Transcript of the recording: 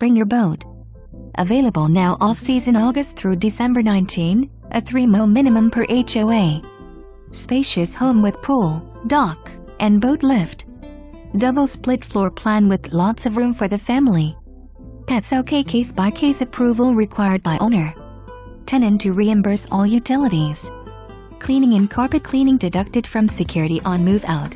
bring your boat. Available now off-season August through December 19, a $3 minimum per HOA. Spacious home with pool, dock, and boat lift. Double split floor plan with lots of room for the family. Cache Cay case-by-case approval required by owner. Tenant to reimburse all utilities. Cleaning and carpet cleaning deducted from security on move-out.